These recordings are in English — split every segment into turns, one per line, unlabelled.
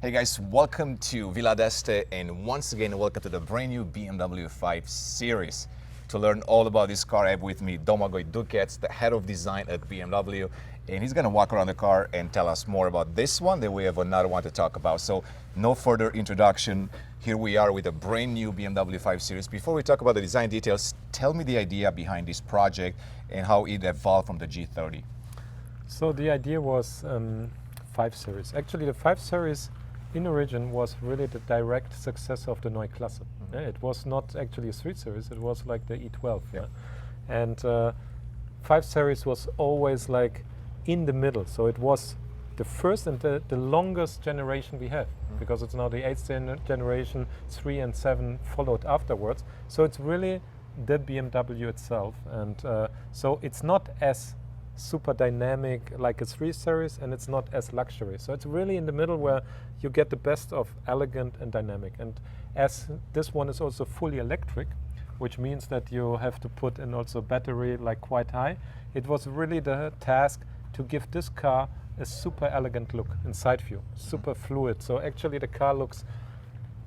Hey guys, welcome to Villa d'Este, and once again welcome to the brand new BMW 5 Series. To learn all about this car, I have with me Domagoj Dukec, the head of design at BMW, and he's going to walk around the car and tell us more about this one. Then we have another one to talk about. So no further introduction. Here we are with a brand new BMW 5 Series. Before we talk about the design details, tell me the idea behind this project and how it evolved from the G30.
So the idea was 5 Series. Actually, the 5 Series in origin was really the direct successor of the Neue Klasse. Yeah, it was not actually a 3 Series, it was like the E12. Yeah. And 5 Series was always like in the middle. So it was the first and the longest generation we have, because it's now the 8th generation, 3 and 7 followed afterwards. So it's really the BMW itself. And so it's not as super dynamic like a 3 Series, and it's not as luxury. So it's really in the middle where you get the best of elegant and dynamic. And as this one is also fully electric, which means that you have to put in also battery like quite high, it was really the task to give this car a super elegant look in side view, super fluid. So actually the car looks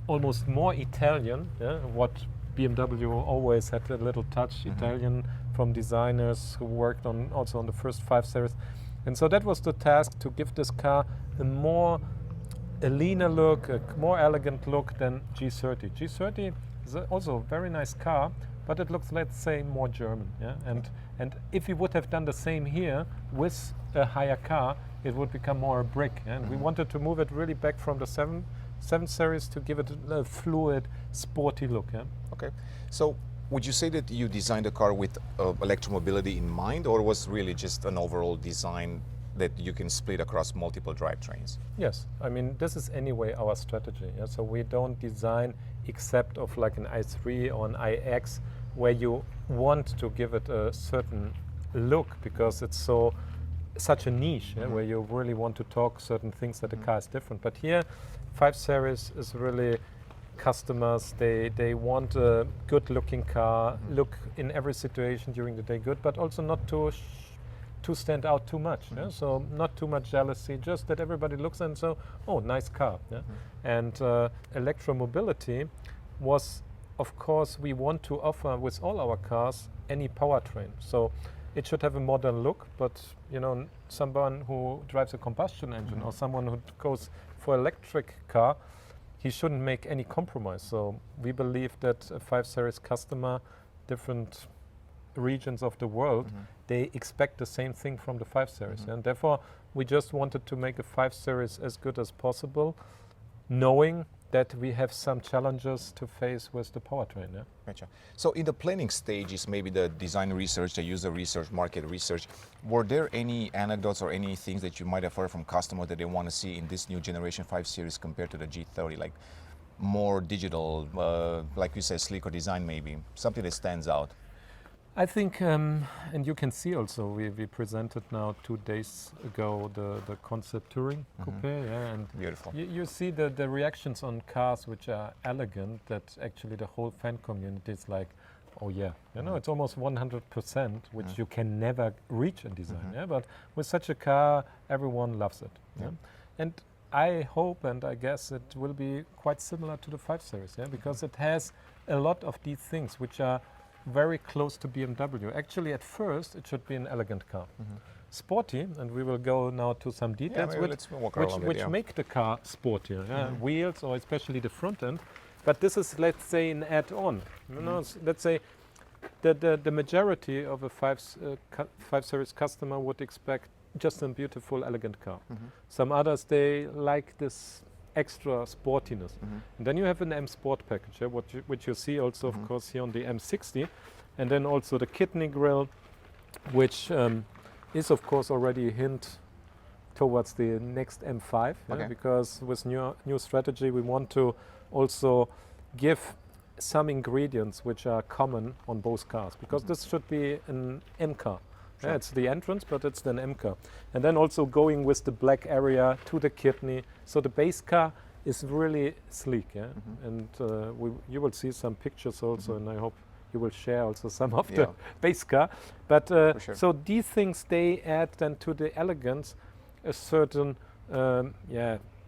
almost more Italian, yeah? What BMW always had a little touch, Italian, from designers who worked on also on the first 5 Series. And so that was the task, to give this car a leaner look, a more elegant look than G30. G30 is also a very nice car, but it looks, let's say, more German. Yeah? And if we would have done the same here with a higher car, it would become more a brick. Yeah? And we wanted to move it really back from the 7 Series to give it a fluid, sporty look. Yeah?
Okay, so would you say that you designed the car with electromobility in mind, or was really just an overall design that you can split across multiple drivetrains?
Yes, I mean, this is anyway our strategy. Yeah? So we don't design except of like an i3 or an iX, where you want to give it a certain look because it's such a niche, yeah? Where you really want to talk certain things that the car is different. But here, 5 Series is really customers, they want a good looking car, look in every situation during the day good, but also not to stand out too much. Yeah? So not too much jealousy, just that everybody looks and so, oh, nice car. Yeah? And electromobility was, of course, we want to offer with all our cars any powertrain. So it should have a modern look, but you know, someone who drives a combustion engine or someone who goes for electric car, he shouldn't make any compromise. So we believe that a 5 Series customer, different regions of the world, they expect the same thing from the 5 Series. And therefore, we just wanted to make a 5 Series as good as possible, knowing that we have some challenges to face with the powertrain. Yeah?
Gotcha. So in the planning stages, maybe the design research, the user research, market research, were there any anecdotes or any things that you might have heard from customers that they want to see in this new generation 5 Series compared to the G30, like more digital, like you said, sleeker design maybe, something that stands out?
I think, and you can see also, we presented now 2 days ago the concept touring coupe, yeah, and
beautiful.
You see the reactions on cars which are elegant, that actually the whole fan community is like, oh yeah, you know, it's almost 100%, which you can never reach in design, yeah, but with such a car, everyone loves it. Yeah? And I hope and I guess it will be quite similar to the 5 Series, yeah, because it has a lot of these things which are very close to BMW. Actually, at first, it should be an elegant car. Sporty, and we will go now to some details which make the car sportier. Yeah? Wheels, or especially the front end. But this is, let's say, an add-on. You know, let's say the majority of a 5 Series customer would expect just a beautiful, elegant car. Some others, they like this extra sportiness. And then you have an M Sport package, yeah, which you see also, of course, here on the M60. And then also the kidney grille, which is, of course, already a hint towards the next M5. Yeah, because with new strategy, we want to also give some ingredients which are common on both cars, because this should be an M car. Sure. Yeah, it's the entrance, but it's an M car. And then also going with the black area to the kidney. So the base car is really sleek. Yeah? And you will see some pictures also, and I hope you will share also some of the base car. But sure. So these things, they add then to the elegance a certain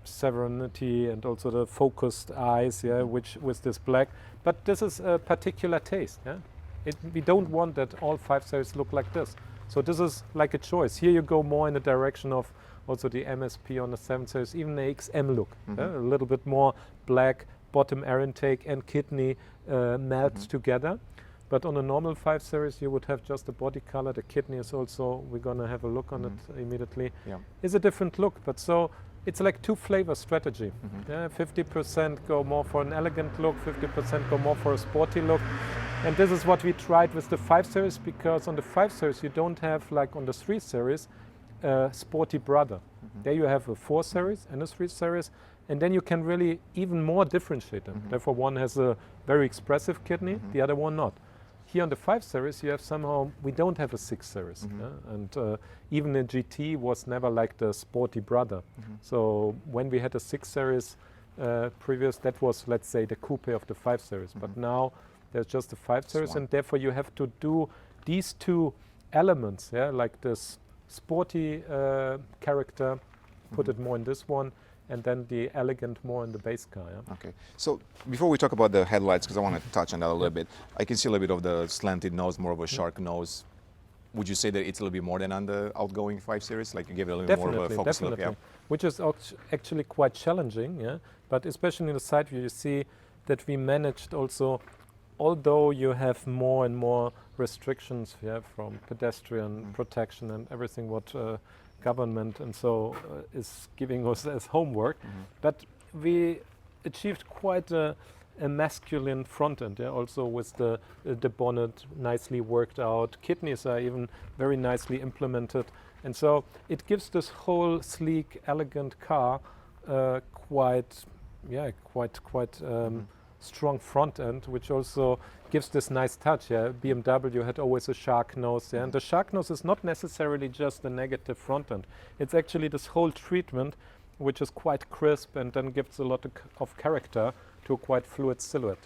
serenity and also the focused eyes, yeah, which with this black. But this is a particular taste, yeah. We don't want that all 5 Series look like this. So this is like a choice. Here you go more in the direction of also the MSP on the 7 Series, even the XM look, yeah? A little bit more black, bottom air intake and kidney melt together. But on a normal 5 Series, you would have just the body color. The kidney is also, we're going to have a look on it immediately. Yeah. It's a different look, but so it's like 2 flavor strategy. Yeah, 50% go more for an elegant look, 50% go more for a sporty look. And this is what we tried with the 5 Series, because on the 5 Series, you don't have, like on the 3 Series, a sporty brother. There you have a 4 Series and a 3 Series, and then you can really even more differentiate them. Therefore, one has a very expressive kidney, the other one not. Here on the 5 Series, you have somehow, we don't have a 6 Series. And even the GT was never like the sporty brother. So when we had a 6 Series previous, that was, let's say, the coupe of the 5 Series. But now there's just the 5 Series, and therefore you have to do these 2 elements, yeah, like this sporty character, put it more in this one, and then the elegant more in the base car. Yeah?
Okay, so before we talk about the headlights, because I want to touch on that a little bit, I can see a little bit of the slanted nose, more of a shark nose. Would you say that it's a little bit more than on the outgoing 5 Series? Like you give it a little bit more of a focus look, yeah?
Which is actually quite challenging, yeah. But especially in the side view, you see that we managed also, although you have more and more restrictions, yeah, from pedestrian protection and everything what government and so is giving us as homework, but we achieved quite a masculine front end, yeah, also with the bonnet nicely worked out. Kidneys are even very nicely implemented, and so it gives this whole sleek, elegant car quite strong front end, which also gives this nice touch. Yeah, BMW had always a shark nose, yeah, and the shark nose is not necessarily just a negative front end. It's actually this whole treatment, which is quite crisp and then gives a lot of character to a quite fluid silhouette.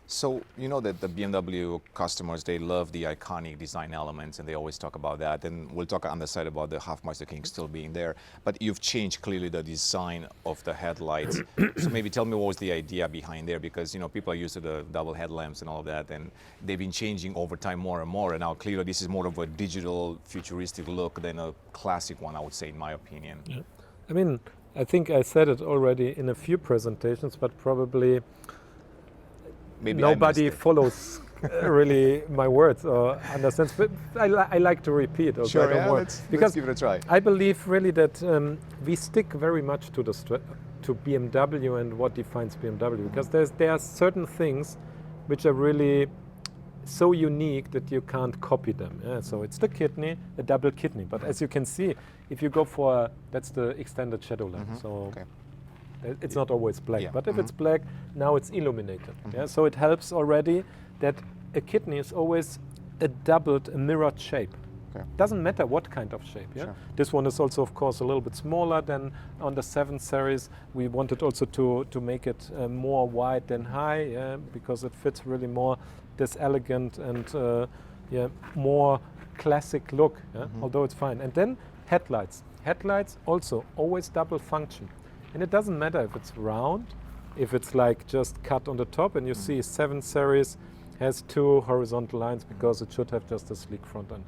So you know that the BMW customers, they love the iconic design elements, and they always talk about that. And we'll talk on the side about the Hofmeister King still being there. But you've changed clearly the design of the headlights. So maybe tell me what was the idea behind there, because you know people are used to the double headlamps and all of that, and they've been changing over time more and more. And now clearly this is more of a digital, futuristic look than a classic one, I would say, in my opinion.
Yeah. I mean, I think I said it already in a few presentations, but probably maybe nobody follows really my words or understands. But I like to repeat. Also,
sure, yeah, let's give it a try.
I believe really that we stick very much to to BMW and what defines BMW, because there are certain things which are really so unique that you can't copy them. Yeah? So it's the kidney, a double kidney. But as you can see, if you go for that's the extended shadow lamp. So. Okay. It's not always black, but if it's black, now it's illuminated. Yeah? So it helps already that a kidney is always a mirrored shape. Okay. Doesn't matter what kind of shape. Yeah? Sure. This one is also, of course, a little bit smaller than on the 7 Series. We wanted also to make it more wide than high, because it fits really more this elegant and more classic look, although it's fine. And then headlights. Headlights also always double function. And it doesn't matter if it's round, if it's like just cut on the top, and you see 7 Series has 2 horizontal lines because it should have just a sleek front end.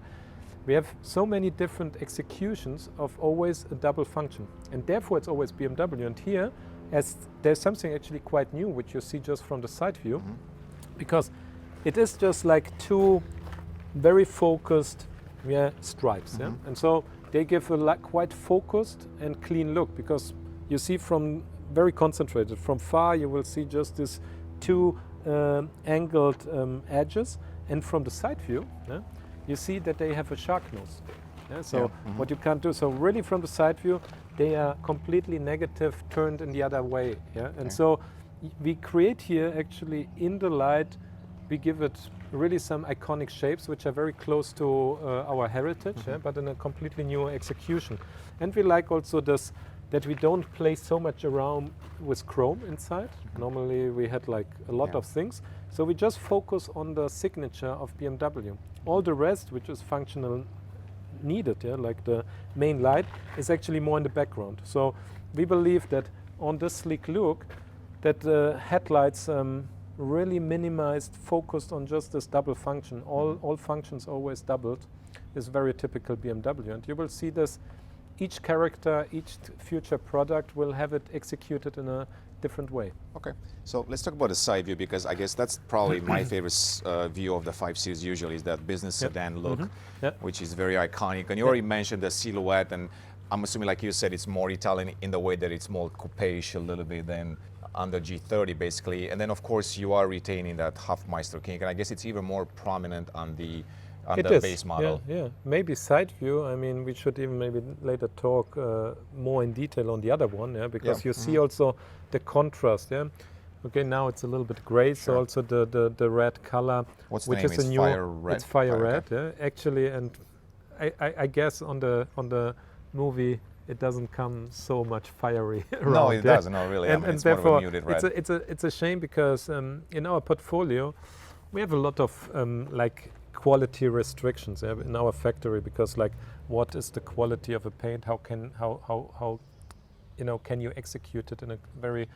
We have so many different executions of always a double function, and therefore it's always BMW. And here, as there's something actually quite new, which you see just from the side view, because it is just like 2 very focused stripes. And so they give a quite focused and clean look, because you see from very concentrated. From far you will see just these 2 angled edges, and from the side view you see that they have a shark nose. So what you can't do, so really from the side view they are completely negative, turned in the other way. And so we create here actually in the light, we give it really some iconic shapes which are very close to our heritage, but in a completely new execution. And we like also this, that we don't play so much around with chrome inside. Normally we had like a lot of things. So we just focus on the signature of BMW. All the rest, which is functional needed, like the main light, is actually more in the background. So we believe that on this sleek look that the headlights really minimized, focused on just this double function. All functions always doubled is very typical BMW, and you will see this. Each character, each future product will have it executed in a different way.
Okay, so let's talk about the side view, because I guess that's probably my favorite view of the 5 Series usually, is that business sedan look, which is very iconic. And you already mentioned the silhouette, and I'm assuming, like you said, it's more Italian in the way that it's more coupe-ish a little bit than under G30 basically. And then of course you are retaining that Hofmeister kink, and I guess it's even more prominent on the base model.
Yeah, maybe side view. I mean, we should even maybe later talk more in detail on the other one, because you see also the contrast. Okay, now it's a little bit gray, so also the red color,
which
is a new
fire red.
It's fire red, actually, and I guess on the movie it doesn't come so much fiery around.
No, it doesn't. No, really.
And,
I mean, it's
therefore,
more of a muted red.
it's a shame, because in our portfolio we have a lot of like quality restrictions in our factory, because like, what is the quality of a paint? How can you execute it in a very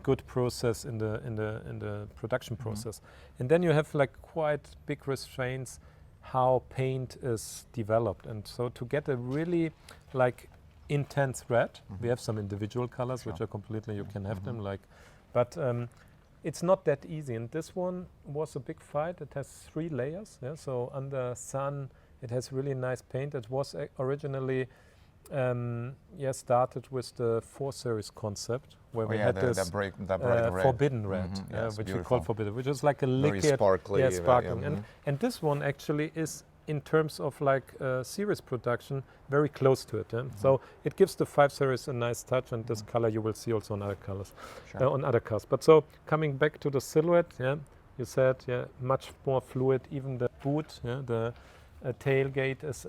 good process in the production process? And then you have like quite big restraints how paint is developed, and so to get a really like intense red, we have some individual colors which are completely, you can have them like, but it's not that easy. And this one was a big fight. It has 3 layers, so under sun it has really nice paint. It was originally started with the 4 Series concept, where we had this
bright
forbidden red, which we call forbidden, which is like a liquid,
very sparkly,
sparkling. And this one actually is, in terms of like series production, very close to it. So it gives the 5 Series a nice touch, and this color you will see also on other colors, on other cars. But so coming back to the silhouette, you said much more fluid. Even the boot, the tailgate is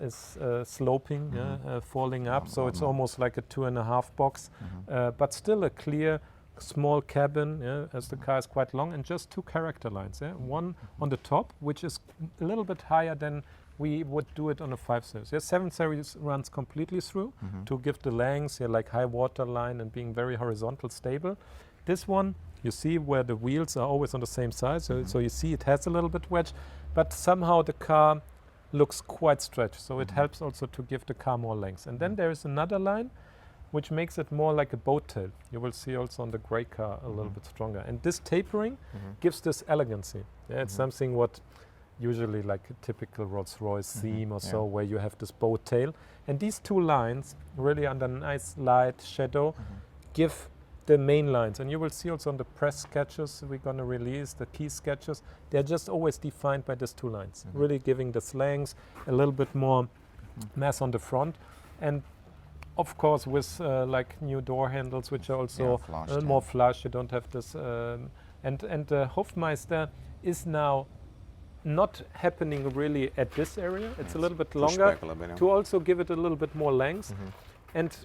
sloping, falling up, so it's almost like a 2.5 box, but still a clear small cabin, as the car is quite long, and just 2 character lines. One on the top, which is a little bit higher than we would do it on a 5 Series. 7 Series runs completely through to give the lengths, like high water line and being very horizontal stable. This one, you see where the wheels are always on the same size, so you see it has a little bit wedge, but somehow the car looks quite stretched, so it helps also to give the car more length. And then there is another line which makes it more like a boat tail. You will see also on the grey car a little bit stronger. And this tapering gives this elegancy. It's something what usually like a typical Rolls-Royce theme or so, where you have this boat tail. And these 2 lines, really under nice light shadow, give the main lines. And you will see also on the press sketches we're going to release, the key sketches, they're just always defined by these 2 lines, really giving this length, a little bit more mass on the front. And of course with like new door handles, which are also more flush, you don't have this, and the Hofmeister is now not happening really at this area. It's a little bit longer to also give it a little bit more length. And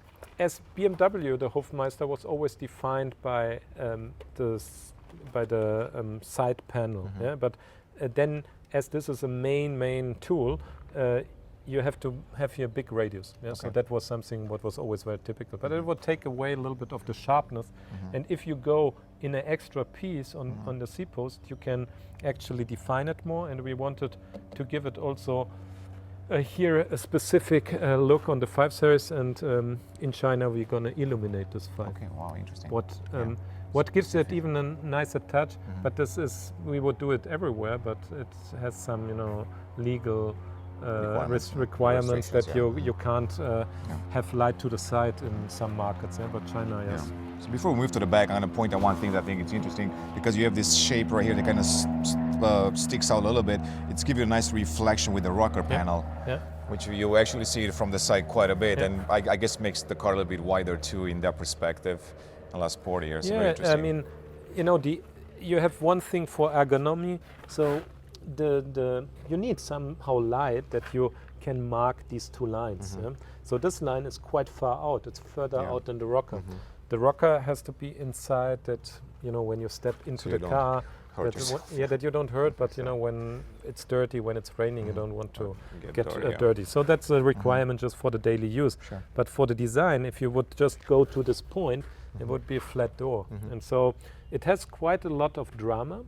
as BMW, the Hofmeister was always defined by the side panel. But then, as this is a main tool, you have to have here big radius. So that was something what was always very typical. But it would take away a little bit of the sharpness. And if you go in an extra piece on the seat post, you can actually define it more. And we wanted to give it also here a specific look on the 5 Series, and in China we're going to illuminate this 5.
Okay, wow, interesting.
What gives it even a nicer touch, but this is, we would do it everywhere, but it has some, legal requirements that you can't have light to the side in some markets, but China, yes.
So before we move to the back, I'm going to point out one thing that I think it's interesting, because you have this shape right here that kind of sticks out a little bit. It's giving you a nice reflection with the rocker panel, which you actually see it from the side quite a bit, and I guess makes the car a little bit wider too in that perspective, a lot sportier. So very interesting.
I mean, you have one thing for ergonomy, so you need somehow light that you can mark these 2 lines. So this line is quite far out. It's further out than the rocker. The rocker has to be inside, that when you step into the car, that you don't hurt, but when it's dirty, when it's raining, you don't want to get dirty. So that's a requirement just for the daily use. But for the design, if you would just go to this point, it would be a flat door. And so it has quite a lot of drama.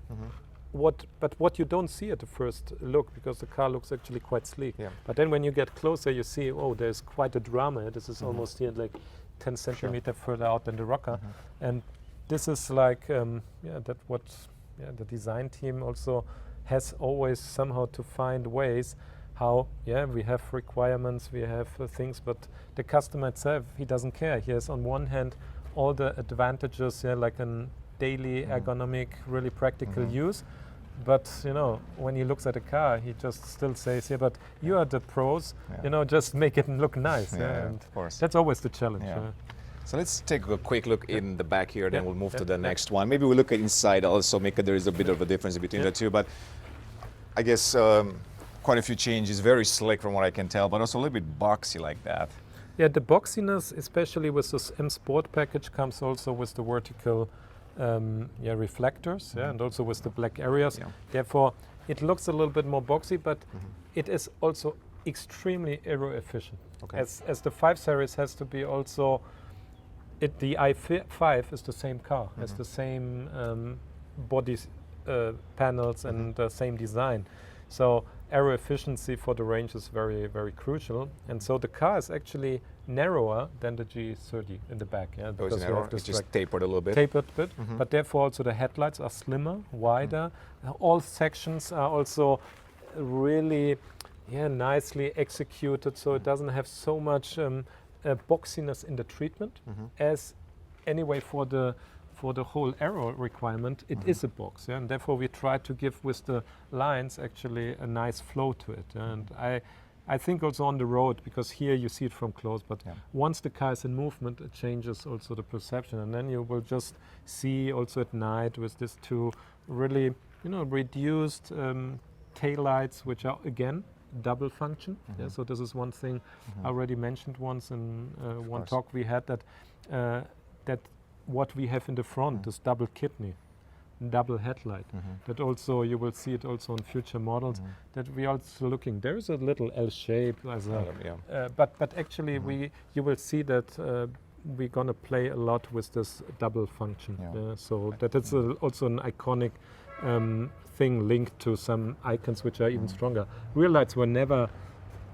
But what you don't see at the first look, because the car looks actually quite sleek. But then when you get closer, you see, oh, there's quite a drama. This is almost here like 10 centimeter further out than the rocker. And this is like, that what the design team also has always somehow to find ways how, we have requirements, we have things, but the customer itself, he doesn't care. He has on one hand all the advantages, like a daily ergonomic, really practical use. But when he looks at a car, he just still says, but you are the pros, just make it look nice. And
of course.
That's always the challenge.
So let's take a quick look in the back here, then we'll move to the next one. Maybe we'll look at inside also, make there is a bit of a difference between the two, but I guess quite a few changes, very slick from what I can tell, but also a little bit boxy like that.
Yeah, the boxiness, especially with this M Sport package, comes also with the vertical reflectors, and also with the black areas. Therefore, it looks a little bit more boxy, but it is also extremely aero efficient. As the 5 Series has to be also, the i5 is the same car, has the same body panels and the same design. So aero efficiency for the range is very, very crucial. And so the car is actually narrower than the G30 in the back.
Because you have this just tapered a little bit.
Tapered a bit, but therefore also the headlights are slimmer, wider. All sections are also really nicely executed, so it doesn't have so much boxiness in the treatment as anyway for the whole aero requirement, it is a box, and therefore we try to give with the lines actually a nice flow to it. And I think also on the road, because here you see it from close, but once the car is in movement, it changes also the perception, and then you will just see also at night with these two really reduced tail lights, which are again double function. So this is one thing I already mentioned once in one talk we had, that that what we have in the front is double kidney, double headlight. That also you will see it also on future models. That we are also looking. There is a little L shape as a, but actually you will see that we're gonna play a lot with this double function. So that it's also an iconic thing linked to some icons which are even stronger. Rear lights were never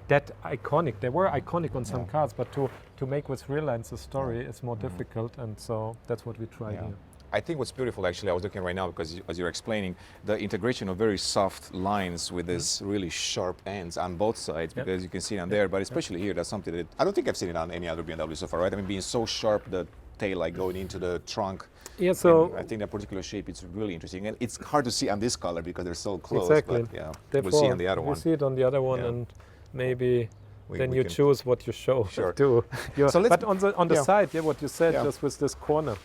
that iconic. They were iconic on some cars, but to make with rear lines a story is more difficult, and so that's what we try here.
I think what's beautiful, actually, I was looking right now, because as you're explaining, the integration of very soft lines with these really sharp ends on both sides, because you can see it on there, but especially here, that's something that I don't think I've seen it on any other BMW so far, right? I mean, being so sharp, the tail light going into the trunk.
Yeah, so
and I think that particular shape, it's really interesting, and it's hard to see on this color because they're so close.
Exactly.
But
therefore,
we'll see on the other one.
You see it on the other one, and maybe then you choose what you show.
Sure.
To
so
but on the side, what you said, just with this corner.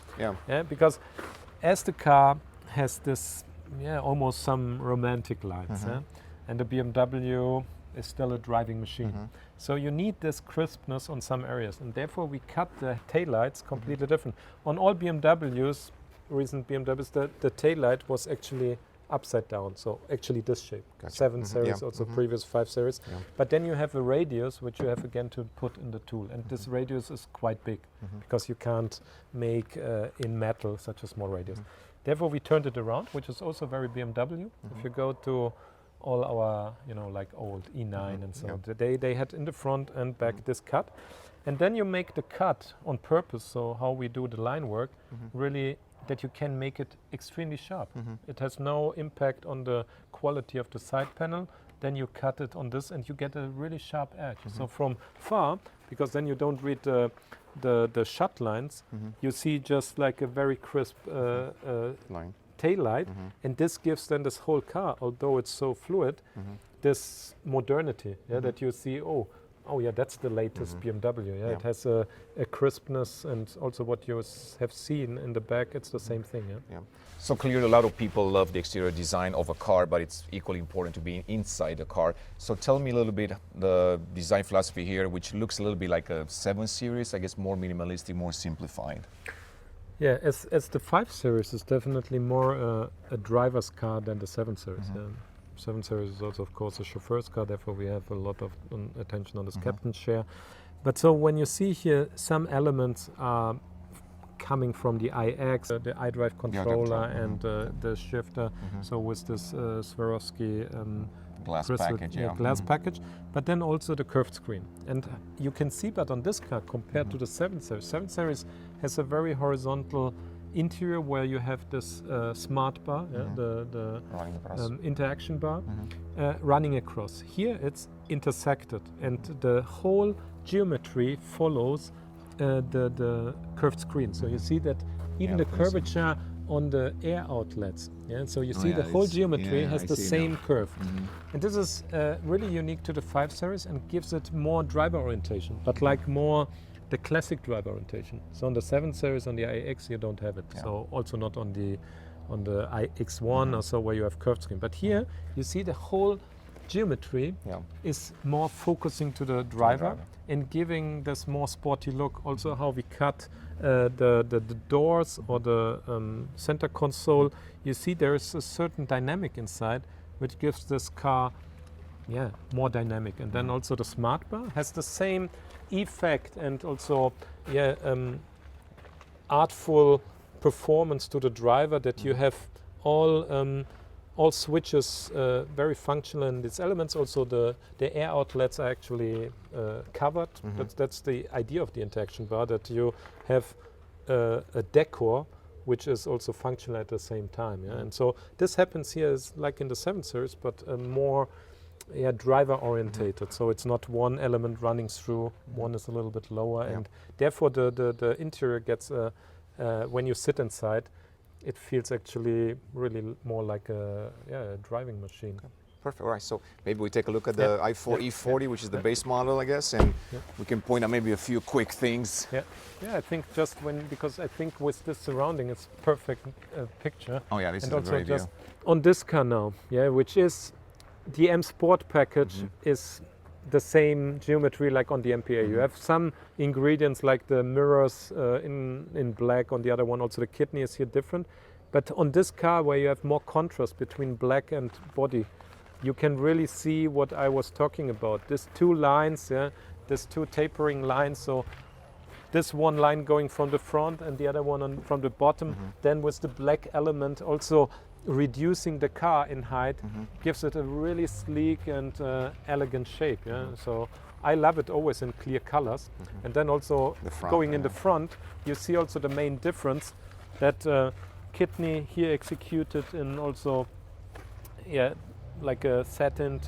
Because as the car has this, almost some romantic lines, and the BMW is still a driving machine. So you need this crispness on some areas, and therefore we cut the taillights completely different. On all BMWs, recent BMWs, the taillight was actually upside down, so actually this shape. 7 Series, also previous 5 Series. But then you have a radius which you have again to put in the tool, and this radius is quite big because you can't make in metal such a small radius. Therefore we turned it around, which is also very BMW. If you go to all our, like old E9 and so on, they had in the front and back this cut, and then you make the cut on purpose. So how we do the line work, really that you can make it extremely sharp. It has no impact on the quality of the side panel. Then you cut it on this and you get a really sharp edge. So from far, because then you don't read the shut lines, you see just like a very crisp tail light, and this gives then this whole car, although it's so fluid, this modernity, that you see, oh yeah, that's the latest BMW. It has a crispness, and also what you have seen in the back, it's the same thing.
So clearly a lot of people love the exterior design of a car, but it's equally important to be inside the car. So tell me a little bit the design philosophy here, which looks a little bit like a 7 Series, I guess more minimalistic, more simplified.
Yeah, as the 5 Series is definitely more a driver's car than the 7 Series. 7 Series is also, of course, a chauffeur's car, therefore we have a lot of attention on this captain's chair. But so when you see here, some elements are coming from the iX, the iDrive controller and the shifter. So with this Swarovski
glass
crystal,
package,
glass package, but then also the curved screen. And you can see that on this car compared to the 7 Series. 7 Series has a very horizontal interior where you have this smart bar, the interaction bar, running across. Here it's intersected, and the whole geometry follows the curved screen. So you see that even the curvature on the air outlets, so you see the whole geometry has the same curve. And this is really unique to the 5 Series and gives it more driver orientation, but like more the classic driver orientation. So on the 7 Series, on the iX, you don't have it. So also not on the iX1 or so, where you have curved screen. But here you see the whole geometry is more focusing to the driver and giving this more sporty look. Also how we cut the doors or the center console, you see there is a certain dynamic inside which gives this car more dynamic. And then also the smart bar has the same effect and also artful performance to the driver, that you have all switches very functional in these elements. Also the air outlets are actually covered. That's the idea of the interaction bar, that you have a decor which is also functional at the same time. And so this happens here is like in the 7 Series, but more driver orientated. So it's not one element running through, one is a little bit lower, and therefore the interior gets when you sit inside, it feels actually really more like a driving machine.
Okay. Perfect. All right. So maybe we take a look at the i4 E40, which is the base model, I guess, and we can point out maybe a few quick things.
I think just because I think with this surrounding, it's perfect picture.
Oh yeah, this
and
is a
also
great
just
view.
on this car now, which is the M Sport package is the same geometry like on the MPA. You have some ingredients like the mirrors in black. On the other one, also the kidney is here different. But on this car, where you have more contrast between black and body, you can really see what I was talking about. These two lines, these two tapering lines. So this one line going from the front and the other one from the bottom. Then with the black element also reducing the car in height, gives it a really sleek and elegant shape. So I love it always in clear colors. And then also going in the front, you see also the main difference, that kidney here executed in also like a satin,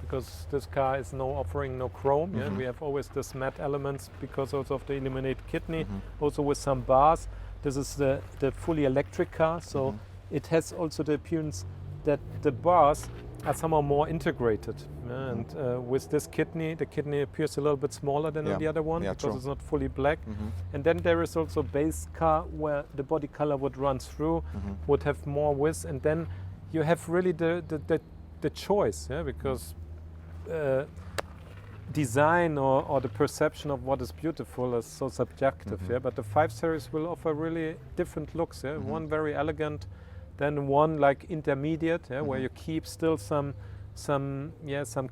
because this car is offering no chrome. We have always this matte elements because also of the illuminated kidney, also with some bars. This is the fully electric car, so it has also the appearance that the bars are somehow more integrated. And with this kidney, the kidney appears a little bit smaller than on the other one, because it's not fully black. And then there is also base car where the body color would run through, would have more width, and then you have really the choice, because design or the perception of what is beautiful is so subjective. But the 5 Series will offer really different looks. One very elegant, then one like intermediate, where you keep still some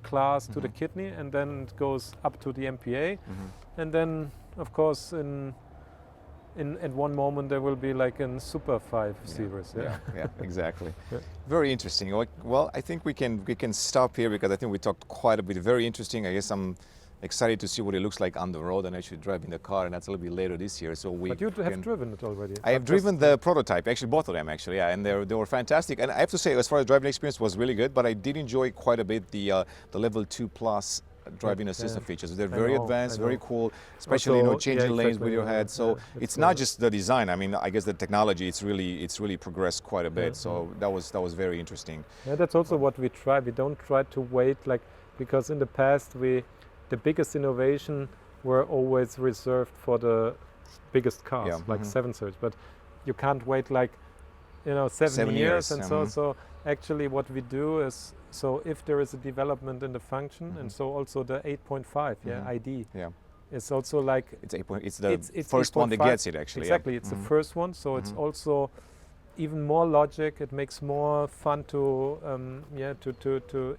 class to the kidney, and then it goes up to the MPA, and then of course at one moment there will be like a Super 5 Series.
Exactly. Very interesting. Well, I think we can stop here, because I think we talked quite a bit. Very interesting. I guess I'm excited to see what it looks like on the road, and actually driving the car, and that's a little bit later this year. So
but you have driven it already.
I have driven the prototype, actually both of them actually, and they were fantastic. And I have to say, as far as driving experience was really good, but I did enjoy quite a bit the level 2+ driving assistant features. They're very advanced, very cool, especially also, changing lanes with your head. So it's not just the design. I mean, I guess the technology, it's really progressed quite a bit. So that was very interesting.
That's also what we try. We don't try to wait, because in the past the biggest innovation were always reserved for the biggest cars, like 7 Series. But you can't wait 7 years and so actually what we do is, so if there is a development in the function, and so also the 8.5 ID is also like
it's the first one that gets it actually.
Exactly, it's the first one, so it's also even more logic. It makes more fun to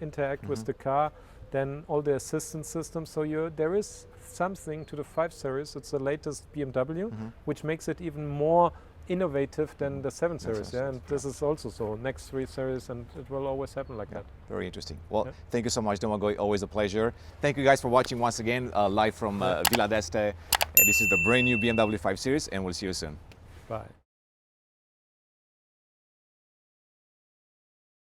interact with the car than all the assistance systems. So there is something to the 5 Series. It's the latest BMW, which makes it even more innovative than the 7 Series. Yeah, and this is also so. Next 3 Series, and it will always happen like that.
Very interesting. Well, thank you so much, Domagoj. Always a pleasure. Thank you guys for watching once again, live from Villa d'Este. This is the brand new BMW 5 Series, and we'll see you soon.
Bye.